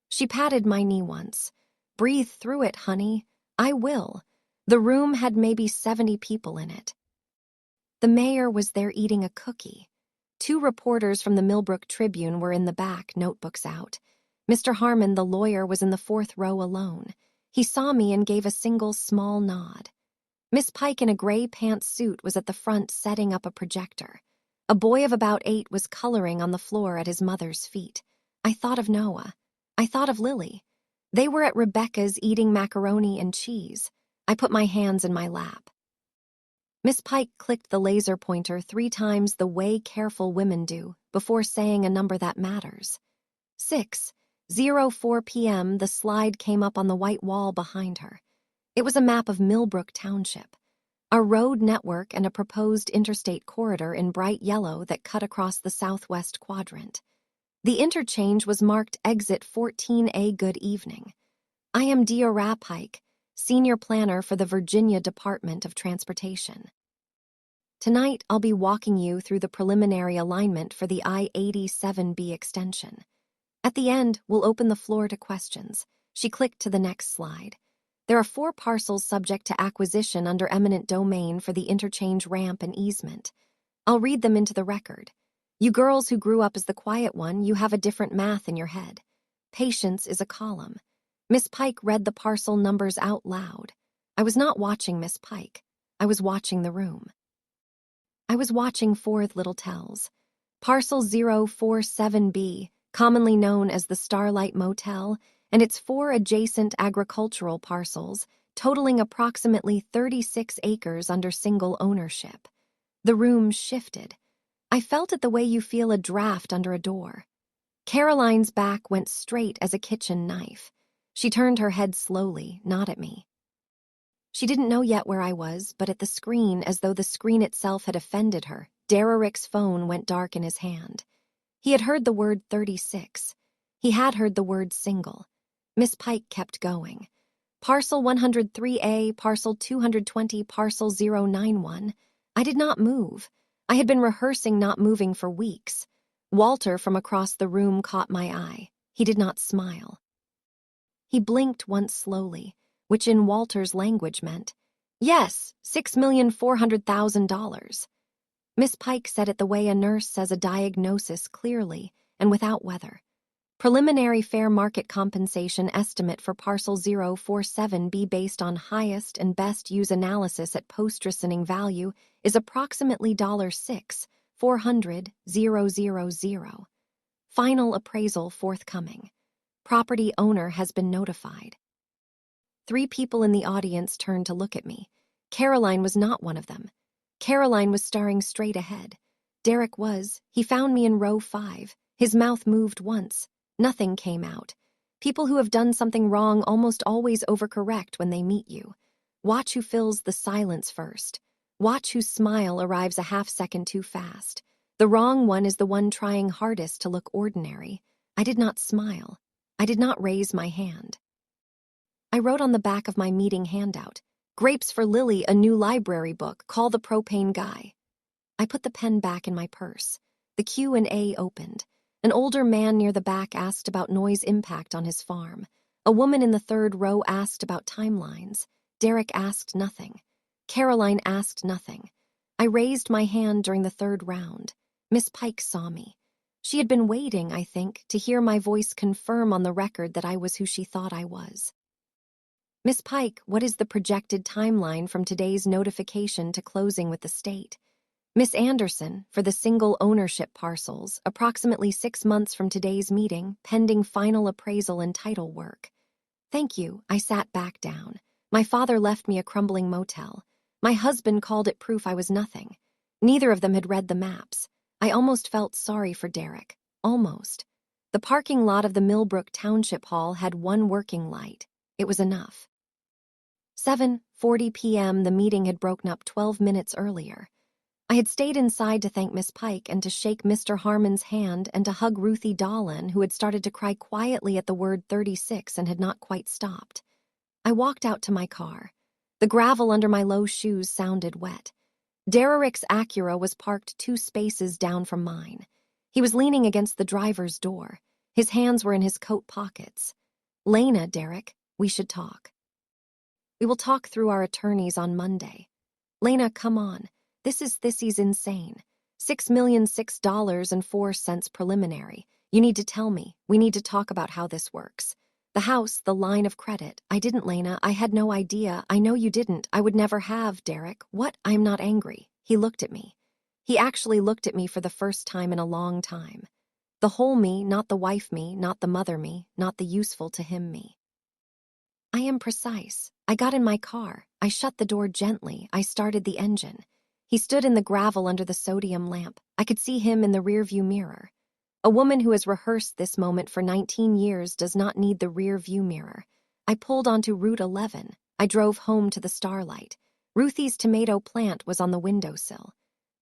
She patted my knee once. "Breathe through it, honey. I will." The room had maybe 70 people in it. The mayor was there eating a cookie. 2 reporters from the Millbrook Tribune were in the back, notebooks out. Mr. Harmon, the lawyer, was in the 4th row alone. He saw me and gave a single small nod. Miss Pike in a gray pantsuit was at the front setting up a projector. A boy of about 8 was coloring on the floor at his mother's feet. I thought of Noah. I thought of Lily. They were at Rebecca's eating macaroni and cheese. I put my hands in my lap. Miss Pike clicked the laser pointer 3 times the way careful women do before saying a number that matters. 6:04 p.m. The slide came up on the white wall behind her. It was a map of Millbrook Township, a road network and a proposed interstate corridor in bright yellow that cut across the southwest quadrant. The interchange was marked Exit 14A. Good evening. I am Deora Pike, Senior Planner for the Virginia Department of Transportation. Tonight, I'll be walking you through the preliminary alignment for the I-87B extension. At the end, we'll open the floor to questions. She clicked to the next slide. There are 4 parcels subject to acquisition under eminent domain for the interchange ramp and easement. I'll read them into the record. You girls who grew up as the quiet one, you have a different math in your head. Patience is a column. Miss Pike read the parcel numbers out loud. I was not watching Miss Pike. I was watching the room. I was watching 4 little tells. Parcel 047B, commonly known as the Starlight Motel, and its 4 adjacent agricultural parcels, totaling approximately 36 acres under single ownership. The room shifted. I felt it the way you feel a draft under a door. Caroline's back went straight as a kitchen knife. She turned her head slowly, not at me. She didn't know yet where I was, but at the screen, as though the screen itself had offended her, Derek's phone went dark in his hand. He had heard the word 36. He had heard the word single. Miss Pike kept going. Parcel 103A, parcel 220, parcel 091. I did not move. I had been rehearsing not moving for weeks. Walter from across the room caught my eye. He did not smile. He blinked once slowly, which in Walter's language meant, "Yes, $6,400,000. Miss Pike said it the way a nurse says a diagnosis clearly and without weather. Preliminary fair market compensation estimate for parcel 047B based on highest and best use analysis at post-reasoning value is approximately $6,400,000. Final appraisal forthcoming. Property owner has been notified." 3 people in the audience turned to look at me. Caroline was not one of them. Caroline was staring straight ahead. Derek was. He found me in row 5. His mouth moved once. Nothing came out. People who have done something wrong almost always overcorrect when they meet you. Watch who fills the silence first. Watch whose smile arrives a half-second too fast. The wrong one is the one trying hardest to look ordinary. I did not smile. I did not raise my hand. I wrote on the back of my meeting handout, "Grapes for Lily, a new library book. Call the propane guy." I put the pen back in my purse. The Q&A opened. An older man near the back asked about noise impact on his farm. A woman in the 3rd row asked about timelines. Derek asked nothing. Caroline asked nothing. I raised my hand during the 3rd round. Miss Pike saw me. She had been waiting, I think, to hear my voice confirm on the record that I was who she thought I was. "Miss Pike, what is the projected timeline from today's notification to closing with the state?" "Miss Anderson, for the single ownership parcels, approximately 6 months from today's meeting, pending final appraisal and title work." "Thank you." I sat back down. My father left me a crumbling motel. My husband called it proof I was nothing. Neither of them had read the maps. I almost felt sorry for Derek. Almost. The parking lot of the Millbrook Township Hall had 1 working light. It was enough. 7:40 p.m. The meeting had broken up 12 minutes earlier. I had stayed inside to thank Miss Pike and to shake Mr. Harmon's hand and to hug Ruthie Dolan, who had started to cry quietly at the word 36 and had not quite stopped. I walked out to my car. The gravel under my low shoes sounded wet. Derek's Acura was parked 2 spaces down from mine. He was leaning against the driver's door. His hands were in his coat pockets. "Lena, Derek, we should talk. We will talk through our attorneys on Monday." "Lena, come on. This is insane. $6,006,04 preliminary. You need to tell me. We need to talk about how this works. The house, the line of credit. I didn't, Lena. I had no idea. I know you didn't. I would never have, Derek. What? I'm not angry." He looked at me. He actually looked at me for the first time in a long time. The whole me, not the wife me, not the mother me, not the useful to him me. "I am precise. I got in my car. I shut the door gently. I started the engine." He stood in the gravel under the sodium lamp. I could see him in the rearview mirror. A woman who has rehearsed this moment for 19 years does not need the rearview mirror. I pulled onto Route 11. I drove home to the Starlight. Ruthie's tomato plant was on the windowsill.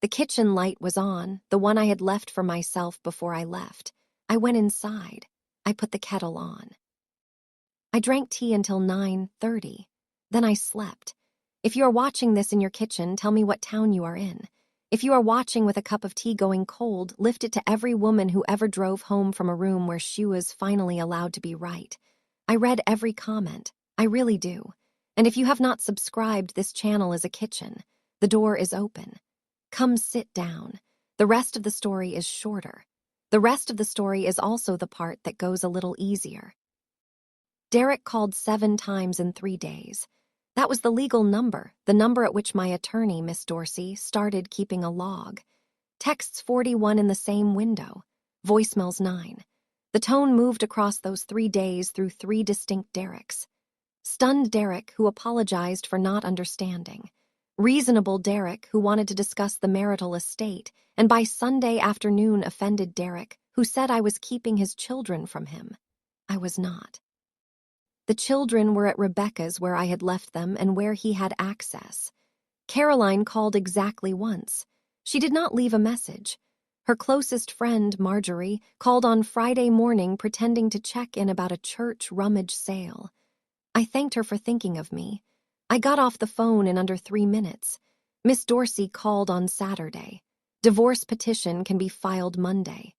The kitchen light was on, the one I had left for myself before I left. I went inside. I put the kettle on. I drank tea until 9:30. Then I slept. If you are watching this in your kitchen, tell me what town you are in. If you are watching with a cup of tea going cold, lift it to every woman who ever drove home from a room where she was finally allowed to be right. I read every comment. I really do. And if you have not subscribed, this channel is a kitchen. The door is open. Come sit down. The rest of the story is shorter. The rest of the story is also the part that goes a little easier. Derek called 7 times in 3 days. That was the legal number, the number at which my attorney, Miss Dorsey, started keeping a log. Texts 41 in the same window. Voicemails 9. The tone moved across those 3 days through 3 distinct Dereks. Stunned Derek, who apologized for not understanding. Reasonable Derek, who wanted to discuss the marital estate, and by Sunday afternoon offended Derek, who said I was keeping his children from him. I was not. The children were at Rebecca's, where I had left them and where he had access. Caroline called exactly once. She did not leave a message. Her closest friend, Marjorie, called on Friday morning pretending to check in about a church rummage sale. I thanked her for thinking of me. I got off the phone in under 3 minutes. Miss Dorsey called on Saturday. Divorce petition can be filed Monday.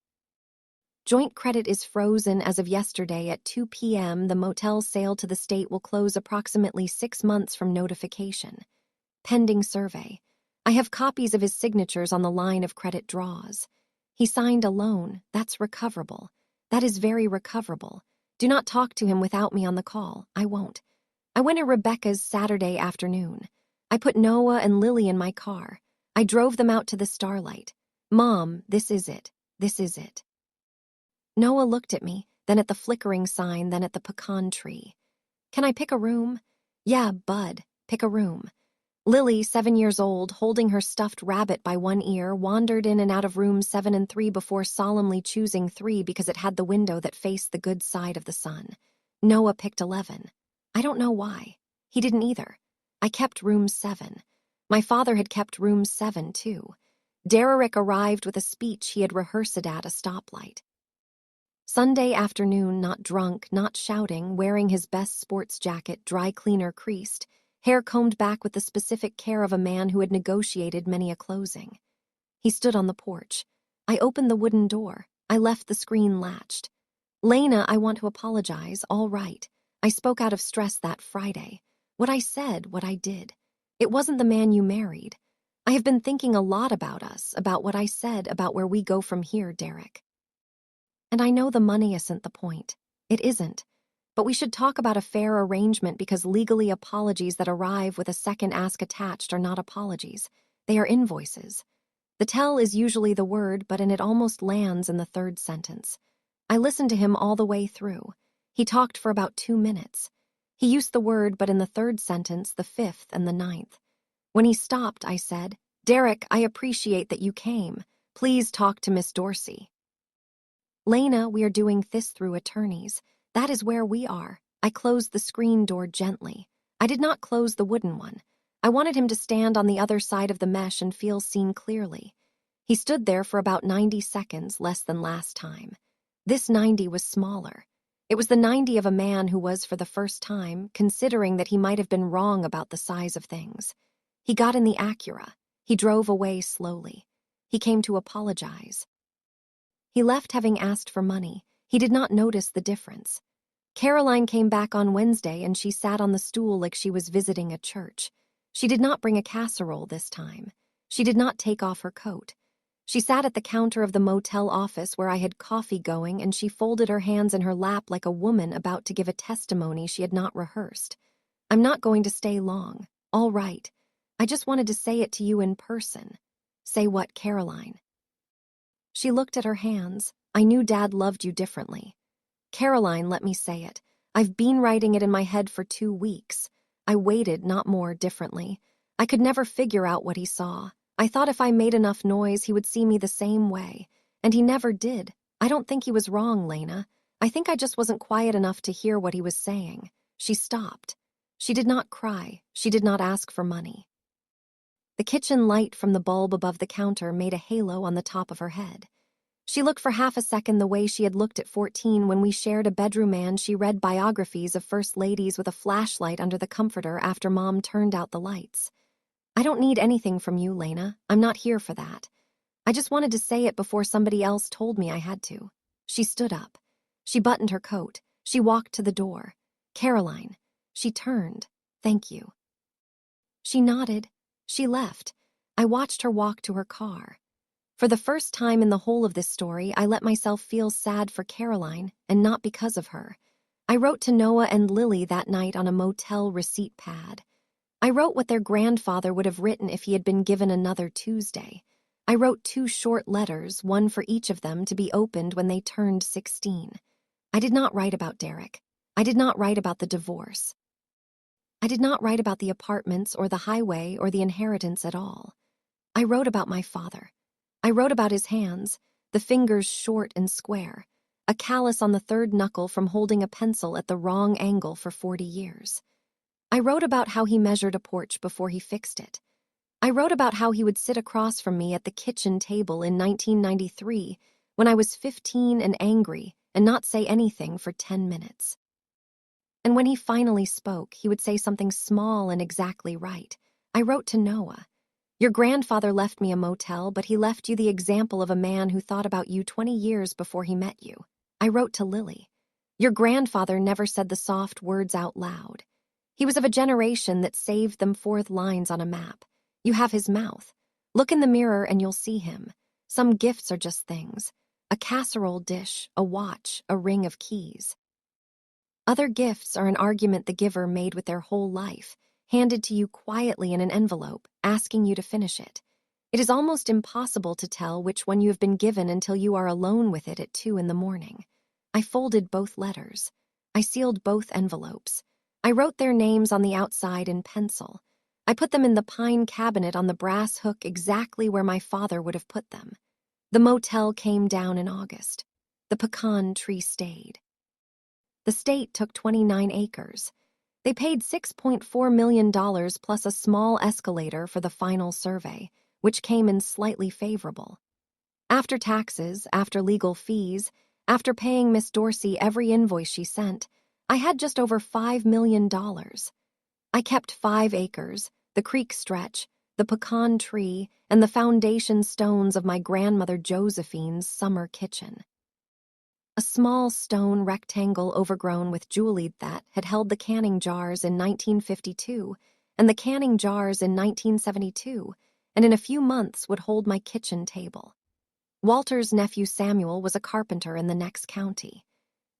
Joint credit is frozen as of yesterday at 2 p.m. The motel sale to the state will close approximately 6 months from notification. Pending survey. I have copies of his signatures on the line of credit draws. He signed a loan. That's recoverable. That is very recoverable. Do not talk to him without me on the call. I won't. I went to Rebecca's Saturday afternoon. I put Noah and Lily in my car. I drove them out to the Starlight. Mom, this is it. This is it. Noah looked at me, then at the flickering sign, then at the pecan tree. Can I pick a room? Yeah, Bud, pick a room. Lily, 7 years old, holding her stuffed rabbit by one ear, wandered in and out of rooms 7 and 3 before solemnly choosing 3 because it had the window that faced the good side of the sun. Noah picked 11. I don't know why. He didn't either. I kept room 7. My father had kept room 7, too. Derek arrived with a speech he had rehearsed at a stoplight. Sunday afternoon, not drunk, not shouting, wearing his best sports jacket, dry cleaner creased, hair combed back with the specific care of a man who had negotiated many a closing. He stood on the porch. I opened the wooden door. I left the screen latched. Lena, I want to apologize. All right. I spoke out of stress that Friday. What I said, what I did. It wasn't the man you married. I have been thinking a lot about us, about what I said, about where we go from here, Derek. And I know the money isn't the point. It isn't. But we should talk about a fair arrangement because legally apologies that arrive with a second ask attached are not apologies. They are invoices. The tell is usually the word, but it almost lands in the 3rd sentence. I listened to him all the way through. He talked for about 2 minutes. He used the word, but in the 3rd sentence, the 5th and the 9th. When he stopped, I said, Derek, I appreciate that you came. Please talk to Miss Dorsey. Lena, we are doing this through attorneys. That is where we are. I closed the screen door gently. I did not close the wooden one. I wanted him to stand on the other side of the mesh and feel seen clearly. He stood there for about 90 seconds, less than last time. This 90 was smaller. It was the 90 of a man who was, for the first time, considering that he might have been wrong about the size of things. He got in the Acura. He drove away slowly. He came to apologize. He left having asked for money. He did not notice the difference. Caroline came back on Wednesday and she sat on the stool like she was visiting a church. She did not bring a casserole this time. She did not take off her coat. She sat at the counter of the motel office where I had coffee going and she folded her hands in her lap like a woman about to give a testimony she had not rehearsed. I'm not going to stay long. All right. I just wanted to say it to you in person. Say what, Caroline? She looked at her hands. I knew Dad loved you differently. Caroline, let me say it. I've been writing it in my head for 2 weeks. I waited, not more, differently. I could never figure out what he saw. I thought if I made enough noise, he would see me the same way. And he never did. I don't think he was wrong, Lena. I think I just wasn't quiet enough to hear what he was saying. She stopped. She did not cry. She did not ask for money. The kitchen light from the bulb above the counter made a halo on the top of her head. She looked for half a second the way she had looked at 14 when we shared a bedroom and she read biographies of first ladies with a flashlight under the comforter after Mom turned out the lights. I don't need anything from you, Lena. I'm not here for that. I just wanted to say it before somebody else told me I had to. She stood up. She buttoned her coat. She walked to the door. Caroline. She turned. Thank you." She nodded. She left. I watched her walk to her car. For the first time in the whole of this story, I let myself feel sad for Caroline, and not because of her. I wrote to Noah and Lily that night on a motel receipt pad. I wrote what their grandfather would have written if he had been given another Tuesday. I wrote 2 short letters, one for each of them, to be opened when they turned 16. I did not write about Derek. I did not write about the divorce. I did not write about the apartments or the highway or the inheritance at all. I wrote about my father. I wrote about his hands, the fingers short and square, a callus on the 3rd knuckle from holding a pencil at the wrong angle for 40 years. I wrote about how he measured a porch before he fixed it. I wrote about how he would sit across from me at the kitchen table in 1993 when I was 15 and angry and not say anything for 10 minutes. And when he finally spoke, he would say something small and exactly right. I wrote to Noah. Your grandfather left me a motel, but he left you the example of a man who thought about you 20 years before he met you. I wrote to Lily. Your grandfather never said the soft words out loud. He was of a generation that saved them 4th lines on a map. You have his mouth. Look in the mirror and you'll see him. Some gifts are just things. A casserole dish, a watch, a ring of keys. Other gifts are an argument the giver made with their whole life, handed to you quietly in an envelope, asking you to finish it. It is almost impossible to tell which one you have been given until you are alone with it at 2 a.m. I folded both letters. I sealed both envelopes. I wrote their names on the outside in pencil. I put them in the pine cabinet on the brass hook exactly where my father would have put them. The motel came down in August. The pecan tree stayed. The state took 29 acres. They paid $6.4 million plus a small escalator for the final survey, which came in slightly favorable. After taxes, after legal fees, after paying Miss Dorsey every invoice she sent, I had just over $5 million. I kept 5 acres, the creek stretch, the pecan tree, and the foundation stones of my grandmother Josephine's summer kitchen. A small stone rectangle overgrown with jewelleed that had held the canning jars in 1952 and the canning jars in 1972, and in a few months would hold my kitchen table. Walter's nephew Samuel was a carpenter in the next county.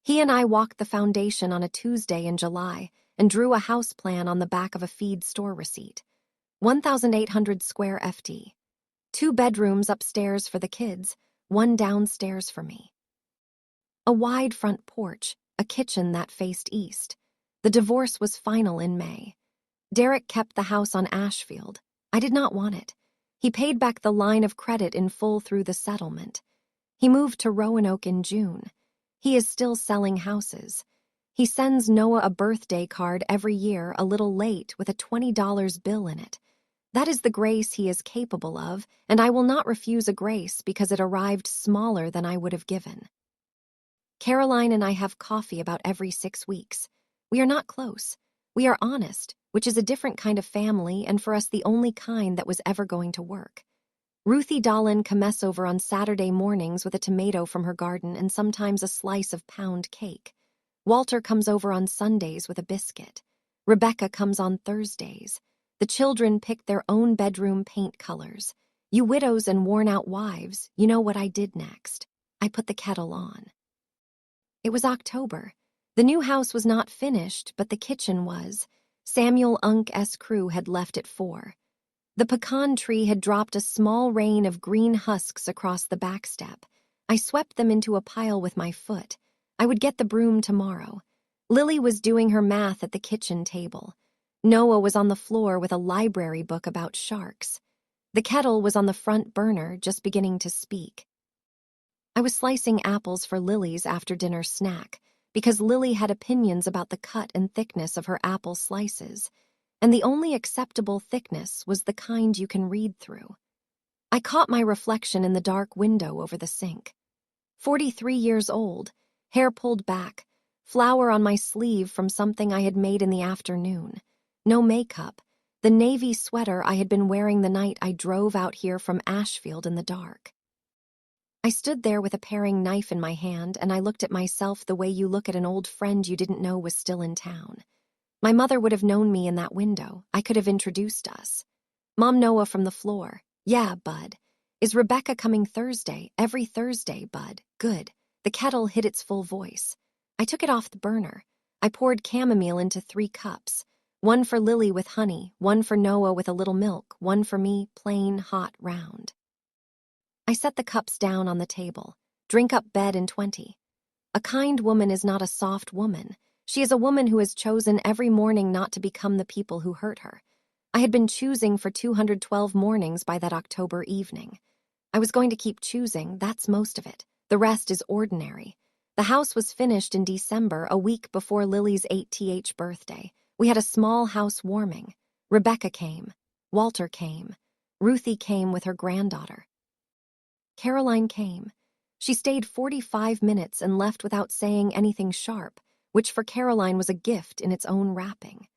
He and I walked the foundation on a Tuesday in July and drew a house plan on the back of a feed store receipt. 1,800 square FT. 2 bedrooms upstairs for the kids, 1 downstairs for me. A wide front porch, a kitchen that faced east. The divorce was final in May. Derek kept the house on Ashfield. I did not want it. He paid back the line of credit in full through the settlement. He moved to Roanoke in June. He is still selling houses. He sends Noah a birthday card every year, a little late, with a $20 bill in it. That is the grace he is capable of, and I will not refuse a grace because it arrived smaller than I would have given. Caroline and I have coffee about every 6 weeks. We are not close. We are honest, which is a different kind of family and for us the only kind that was ever going to work. Ruthie Dolan comes over on Saturday mornings with a tomato from her garden and sometimes a slice of pound cake. Walter comes over on Sundays with a biscuit. Rebecca comes on Thursdays. The children pick their own bedroom paint colors. You widows and worn-out wives, you know what I did next. I put the kettle on. It was October. The new house was not finished, but the kitchen was. Samuel Unk's crew had left at 4. The pecan tree had dropped a small rain of green husks across the back step. I swept them into a pile with my foot. I would get the broom tomorrow. Lily was doing her math at the kitchen table. Noah was on the floor with a library book about sharks. The kettle was on the front burner, just beginning to speak. I was slicing apples for Lily's after-dinner snack because Lily had opinions about the cut and thickness of her apple slices, and the only acceptable thickness was the kind you can read through. I caught my reflection in the dark window over the sink. 43 years old, hair pulled back, flour on my sleeve from something I had made in the afternoon. No makeup, the navy sweater I had been wearing the night I drove out here from Ashfield in the dark. I stood there with a paring knife in my hand, and I looked at myself the way you look at an old friend you didn't know was still in town. My mother would have known me in that window. I could have introduced us. Mom Noah from the floor. Yeah, Bud. Is Rebecca coming Thursday? Every Thursday, Bud. Good. The kettle hit its full voice. I took it off the burner. I poured chamomile into 3 cups. 1 for Lily with honey, 1 for Noah with a little milk, 1 for me, plain, hot, round. I set the cups down on the table. Drink up bed in 20. A kind woman is not a soft woman. She is a woman who has chosen every morning not to become the people who hurt her. I had been choosing for 212 mornings by that October evening. I was going to keep choosing, that's most of it. The rest is ordinary. The house was finished in December, a week before Lily's 8th birthday. We had a small house warming. Rebecca came. Walter came. Ruthie came with her granddaughter. Caroline came. She stayed 45 minutes and left without saying anything sharp, which for Caroline was a gift in its own wrapping.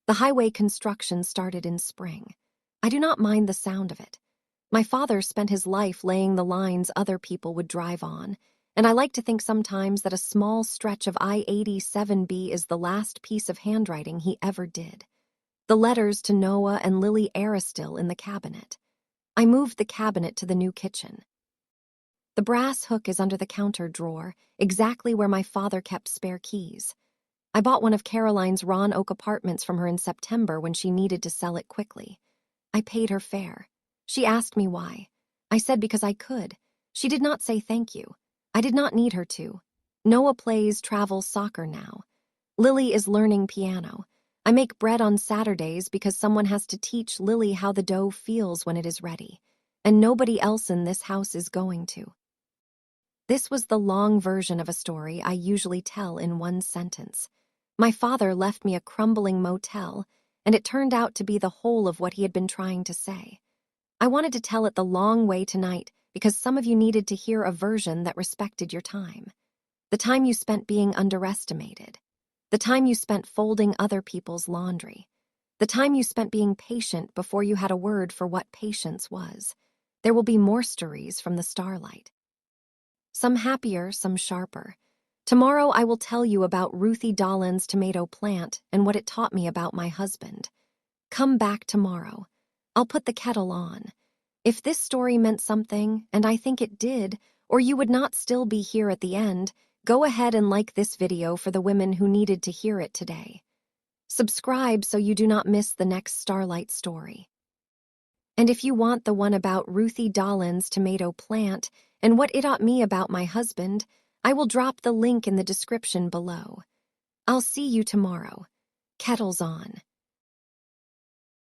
The highway construction started in spring. I do not mind the sound of it. My father spent his life laying the lines other people would drive on, and I like to think sometimes that a small stretch of I-87B is the last piece of handwriting he ever did. The letters to Noah and Lily are still in the cabinet. I moved the cabinet to the new kitchen. The brass hook is under the counter drawer, exactly where my father kept spare keys. I bought one of Caroline's Roanoke apartments from her in September when she needed to sell it quickly. I paid her fair. She asked me why. I said because I could. She did not say thank you. I did not need her to. Noah plays travel soccer now. Lily is learning piano. I make bread on Saturdays because someone has to teach Lily how the dough feels when it is ready, and nobody else in this house is going to. This was the long version of a story I usually tell in one sentence. My father left me a crumbling motel, and it turned out to be the whole of what he had been trying to say. I wanted to tell it the long way tonight because some of you needed to hear a version that respected your time. The time you spent being underestimated. The time you spent folding other people's laundry. The time you spent being patient before you had a word for what patience was. There will be more stories from the starlight. Some happier, some sharper. Tomorrow I will tell you about Ruthie Dahlin's tomato plant and what it taught me about my husband. Come back tomorrow. I'll put the kettle on. If this story meant something, and I think it did, or you would not still be here at the end, go ahead and like this video for the women who needed to hear it today. Subscribe so you do not miss the next Starlight story. And if you want the one about Ruthie Dahlin's tomato plant and what it taught me about my husband, I will drop the link in the description below. I'll see you tomorrow. Kettle's on.